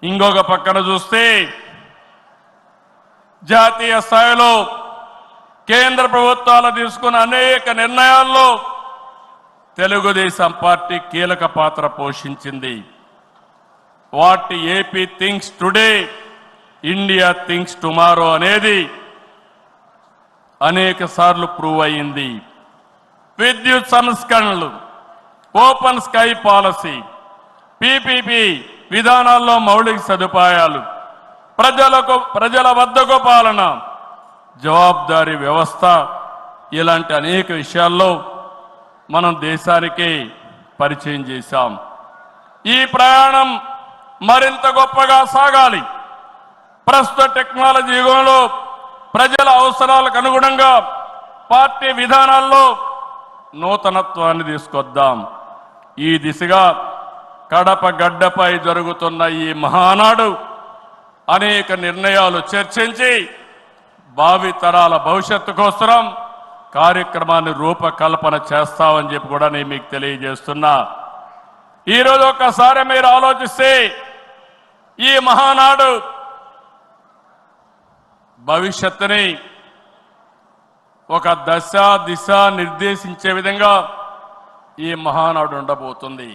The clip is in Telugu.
ఇంకొక పక్కన చూస్తే జాతీయ స్థాయిలో కేంద్ర ప్రభుత్వాలు తీసుకున్న అనేక నిర్ణయాల్లో తెలుగుదేశం పార్టీ కీలక పాత్ర పోషించింది. What AP thinks today, India thinks tomorrow అనేది అనేక సార్లు ప్రూవ్ అయింది. విద్యుత్ సంస్కరణలు, ఓపెన్ స్కై పాలసీ, పీపీపీ విధానాల్లో మౌలిక సదుపాయాలు, ప్రజల వద్దకు పాలన, జవాబుదారీ వ్యవస్థ, ఇలాంటి అనేక విషయాల్లో మనం దేశానికి పరిచయం చేశాం. ఈ ప్రయాణం మరింత గొప్పగా సాగాలి. ప్రస్తుత టెక్నాలజీ యుగంలో ప్రజల అవసరాలకు అనుగుణంగా పార్టీ విధానాల్లో నూతనత్వాన్ని తీసుకొద్దాం. ఈ దిశగా కడప గడ్డపై జరుగుతున్న ఈ మహానాడు అనేక నిర్ణయాలు చర్చించి భావి తరాల భవిష్యత్తు కోసం కార్యక్రమాన్ని రూపకల్పన చేస్తామని చెప్పి కూడా నేను మీకు తెలియజేస్తున్నా. ఈరోజు ఒక్కసారి మీరు ఆలోచిస్తే ఈ మహానాడు భవిష్యత్తుని ఒక దశ దిశ నిర్దేశించే విధంగా ఈ మహానాడు ఉండబోతుంది.